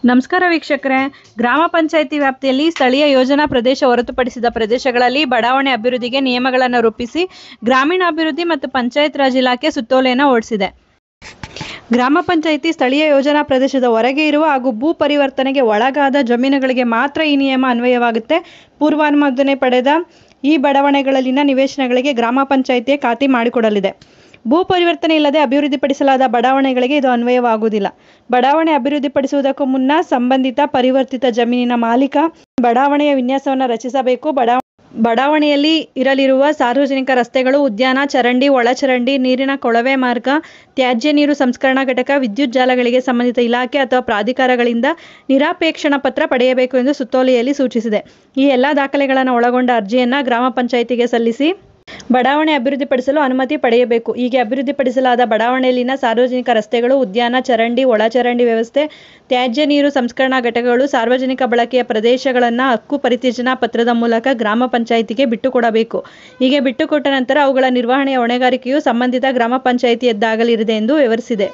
ನಮಸ್ಕಾರ ವೀಕ್ಷಕರೇ, ಗ್ರಾಮ ಪಂಚಾಯಿತಿ ವ್ಯಾಪ್ತಿಯಲ್ಲಿ ಸ್ಥಳೀಯ ಯೋಜನಾ ಪ್ರದೇಶ ಹೊರತುಪಡಿಸಿದ ಪ್ರದೇಶಗಳಲ್ಲಿ ಬಡಾವಣೆ ಅಭಿವೃದ್ಧಿಗೆ ನಿಯಮಗಳನ್ನು ರೂಪಿಸಿ ಗ್ರಾಮೀಣಾಭಿವೃದ್ಧಿ ಮತ್ತು ಪಂಚಾಯತ್ ರಾಜ್ ಇಲಾಖೆ ಸುತ್ತೋಲೆಯನ್ನು ಹೊರಡಿಸಿದೆ. ಗ್ರಾಮ ಪಂಚಾಯಿತಿ ಸ್ಥಳೀಯ ಯೋಜನಾ ಪ್ರದೇಶದ ಹೊರಗೆ ಇರುವ ಹಾಗೂ ಭೂ ಪರಿವರ್ತನೆಗೆ ಒಳಗಾದ ಜಮೀನುಗಳಿಗೆ ಮಾತ್ರ ಈ ನಿಯಮ ಅನ್ವಯವಾಗುತ್ತೆ. ಪೂರ್ವಾನುಮೋದನೆ ಪಡೆದ ಈ ಬಡಾವಣೆಗಳಲ್ಲಿನ ನಿವೇಶನಗಳಿಗೆ ಗ್ರಾಮ ಪಂಚಾಯಿತಿಯೇ ಖಾತೆ ಮಾಡಿಕೊಡಲಿದೆ. ಭೂ ಪರಿವರ್ತನೆ ಇಲ್ಲದೆ ಅಭಿವೃದ್ಧಿಪಡಿಸಲಾದ ಬಡಾವಣೆಗಳಿಗೆ ಇದು ಅನ್ವಯವಾಗುವುದಿಲ್ಲ. ಬಡಾವಣೆ ಅಭಿವೃದ್ಧಿಪಡಿಸುವುದಕ್ಕೂ ಮುನ್ನ ಸಂಬಂಧಿತ ಪರಿವರ್ತಿತ ಜಮೀನಿನ ಮಾಲೀಕ ಬಡಾವಣೆಯ ವಿನ್ಯಾಸವನ್ನು ರಚಿಸಬೇಕು. ಬಡಾವಣೆಯಲ್ಲಿ ಇರಲಿರುವ ಸಾರ್ವಜನಿಕ ರಸ್ತೆಗಳು, ಉದ್ಯಾನ, ಚರಂಡಿ, ಒಳಚರಂಡಿ, ನೀರಿನ ಕೊಳವೆ ಮಾರ್ಗ, ತ್ಯಾಜ್ಯ ನೀರು ಸಂಸ್ಕರಣಾ ಘಟಕ, ವಿದ್ಯುತ್ ಜಾಲಗಳಿಗೆ ಸಂಬಂಧಿತ ಇಲಾಖೆ ಅಥವಾ ಪ್ರಾಧಿಕಾರಗಳಿಂದ ನಿರಾಪೇಕ್ಷಣ ಪತ್ರ ಪಡೆಯಬೇಕು ಎಂದು ಸುತ್ತೋಲೆಯಲ್ಲಿ ಸೂಚಿಸಿದೆ. ಈ ಎಲ್ಲ ದಾಖಲೆಗಳನ್ನು ಒಳಗೊಂಡ ಅರ್ಜಿಯನ್ನು ಗ್ರಾಮ ಪಂಚಾಯಿತಿಗೆ ಸಲ್ಲಿಸಿ ಬಡಾವಣೆ ಅಭಿವೃದ್ಧಿಪಡಿಸಲು ಅನುಮತಿ ಪಡೆಯಬೇಕು. ಹೀಗೆ ಅಭಿವೃದ್ಧಿಪಡಿಸಲಾದ ಬಡಾವಣೆಯಲ್ಲಿನ ಸಾರ್ವಜನಿಕ ರಸ್ತೆಗಳು, ಉದ್ಯಾನ, ಚರಂಡಿ, ಒಳಚರಂಡಿ ವ್ಯವಸ್ಥೆ, ತ್ಯಾಜ್ಯ ನೀರು ಸಂಸ್ಕರಣಾ ಘಟಕಗಳು, ಸಾರ್ವಜನಿಕ ಬಳಕೆಯ ಪ್ರದೇಶಗಳನ್ನು ಹಕ್ಕು ಪರಿತ್ಯಜನಾ ಪತ್ರದ ಮೂಲಕ ಗ್ರಾಮ ಪಂಚಾಯಿತಿಗೆ ಬಿಟ್ಟುಕೊಡಬೇಕು. ಹೀಗೆ ಬಿಟ್ಟುಕೊಟ್ಟ ನಂತರ ಅವುಗಳ ನಿರ್ವಹಣೆಯ ಹೊಣೆಗಾರಿಕೆಯು ಸಂಬಂಧಿತ ಗ್ರಾಮ ಪಂಚಾಯಿತಿಯದ್ದಾಗಲಿದೆ ಎಂದು ವಿವರಿಸಿದೆ.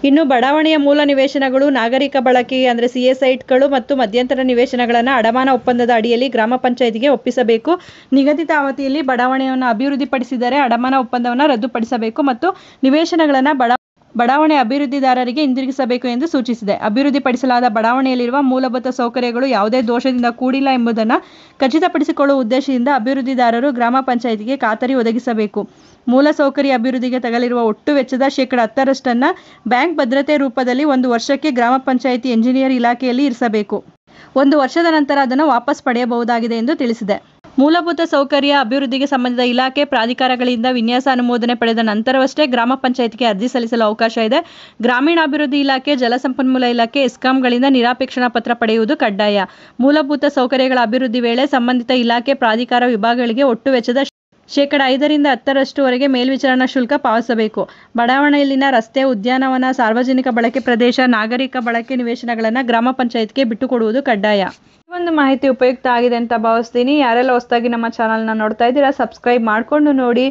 ಇನ್ನು ಬಡಾವಣೆಯ ಮೂಲ ನಿವೇಶನಗಳು, ನಾಗರಿಕ ಬಳಕೆಗೆ ಅಂದರೆ ಸಿಎ ಸೈಟ್ಗಳು ಮತ್ತು ಮಧ್ಯಂತರ ನಿವೇಶನಗಳನ್ನು ಅಡಮಾನ ಒಪ್ಪಂದದ ಅಡಿಯಲ್ಲಿ ಗ್ರಾಮ ಪಂಚಾಯಿತಿಗೆ ಒಪ್ಪಿಸಬೇಕು. ನಿಗದಿತ ಅವಧಿಯಲ್ಲಿ ಬಡಾವಣೆಯನ್ನು ಅಭಿವೃದ್ಧಿಪಡಿಸಿದರೆ ಅಡಮಾನ ಒಪ್ಪಂದವನ್ನು ರದ್ದುಪಡಿಸಬೇಕು ಮತ್ತು ನಿವೇಶನಗಳನ್ನು ಬಡಾವಣೆ ಅಭಿವೃದ್ಧಿದಾರರಿಗೆ ಹಿಂದಿರುಗಿಸಬೇಕು ಎಂದು ಸೂಚಿಸಿದೆ. ಅಭಿವೃದ್ಧಿಪಡಿಸಲಾದ ಬಡಾವಣೆಯಲ್ಲಿರುವ ಮೂಲಭೂತ ಸೌಕರ್ಯಗಳು ಯಾವುದೇ ದೋಷದಿಂದ ಕೂಡಿಲ್ಲ ಎಂಬುದನ್ನು ಖಚಿತಪಡಿಸಿಕೊಳ್ಳುವ ಉದ್ದೇಶದಿಂದ ಅಭಿವೃದ್ಧಿದಾರರು ಗ್ರಾಮ ಪಂಚಾಯಿತಿಗೆ ಖಾತರಿ ಒದಗಿಸಬೇಕು. ಮೂಲ ಸೌಕರ್ಯ ಅಭಿವೃದ್ಧಿಗೆ ತಗಲಿರುವ ಒಟ್ಟು ವೆಚ್ಚದ 10% ಬ್ಯಾಂಕ್ ಭದ್ರತೆ ರೂಪದಲ್ಲಿ 1 ವರ್ಷಕ್ಕೆ ಗ್ರಾಮ ಪಂಚಾಯಿತಿ ಎಂಜಿನಿಯರ್ ಇಲಾಖೆಯಲ್ಲಿ ಇರಿಸಬೇಕು. 1 ವರ್ಷದ ನಂತರ ಅದನ್ನು ವಾಪಸ್ ಪಡೆಯಬಹುದಾಗಿದೆ ಎಂದು ತಿಳಿಸಿದೆ. ಮೂಲಭೂತ ಸೌಕರ್ಯ ಅಭಿವೃದ್ಧಿಗೆ ಸಂಬಂಧಿತ ಇಲಾಖೆ, ಪ್ರಾಧಿಕಾರಗಳಿಂದ ವಿನ್ಯಾಸ ಅನುಮೋದನೆ ಪಡೆದ ನಂತರವಷ್ಟೇ ಗ್ರಾಮ ಪಂಚಾಯಿತಿಗೆ ಅರ್ಜಿ ಸಲ್ಲಿಸಲು ಅವಕಾಶ ಇದೆ. ಗ್ರಾಮೀಣಾಭಿವೃದ್ಧಿ ಇಲಾಖೆ, ಜಲಸಂಪನ್ಮೂಲ ಇಲಾಖೆ, ಎಸ್ಕಾಂಗಳಿಂದ ನಿರಾಪೇಕ್ಷಣ ಪತ್ರ ಪಡೆಯುವುದು ಕಡ್ಡಾಯ. ಮೂಲಭೂತ ಸೌಕರ್ಯಗಳ ಅಭಿವೃದ್ಧಿ ವೇಳೆ ಸಂಬಂಧಿತ ಇಲಾಖೆ, ಪ್ರಾಧಿಕಾರ, ವಿಭಾಗಗಳಿಗೆ ಒಟ್ಟು ವೆಚ್ಚದ 5% 10% ಮೇಲ್ವಿಚಾರಣಾ ಶುಲ್ಕ ಪಾವತಿಸಬೇಕು. ಬಡಾವಣೆಯಲ್ಲಿನ ರಸ್ತೆ, ಉದ್ಯಾನವನ, ಸಾರ್ವಜನಿಕ ಬಳಕೆ ಪ್ರದೇಶ, ನಾಗರಿಕ ಬಳಕೆ ನಿವೇಶನಗಳನ್ನು ಗ್ರಾಮ ಪಂಚಾಯಿತಿಗೆ ಬಿಟ್ಟುಕೊಡುವುದು ಕಡ್ಡಾಯ. ಈ ಒಂದು ಮಾಹಿತಿ ಉಪಯುಕ್ತ ಆಗಿದೆ ಅಂತ ಭಾವಿಸ್ತೀನಿ. ಯಾರೆಲ್ಲ ಹೊಸದಾಗಿ ನಮ್ಮ ಚಾನಲ್ನ ನೋಡ್ತಾ ಇದ್ದೀರಾ, ಸಬ್ಸ್ಕ್ರೈಬ್ ಮಾಡಿಕೊಂಡು ನೋಡಿ.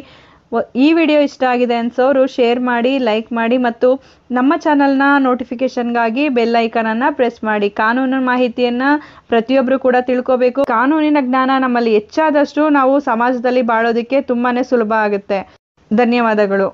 ಈ ವಿಡಿಯೋ ಇಷ್ಟ ಆಗಿದೆ ಅನ್ಸೋರು ಶೇರ್ ಮಾಡಿ, ಲೈಕ್ ಮಾಡಿ ಮತ್ತು ನಮ್ಮ ಚಾನಲ್ನ ನೋಟಿಫಿಕೇಷನ್ಗಾಗಿ ಬೆಲ್ ಐಕಾನನ್ನು ಪ್ರೆಸ್ ಮಾಡಿ. ಕಾನೂನು ಮಾಹಿತಿಯನ್ನು ಪ್ರತಿಯೊಬ್ಬರು ಕೂಡ ತಿಳ್ಕೋಬೇಕು. ಕಾನೂನಿನ ಜ್ಞಾನ ನಮ್ಮಲ್ಲಿ ಹೆಚ್ಚಾದಷ್ಟು ನಾವು ಸಮಾಜದಲ್ಲಿ ಬಾಳೋದಕ್ಕೆ ತುಂಬಾ ಸುಲಭ ಆಗುತ್ತೆ. ಧನ್ಯವಾದಗಳು.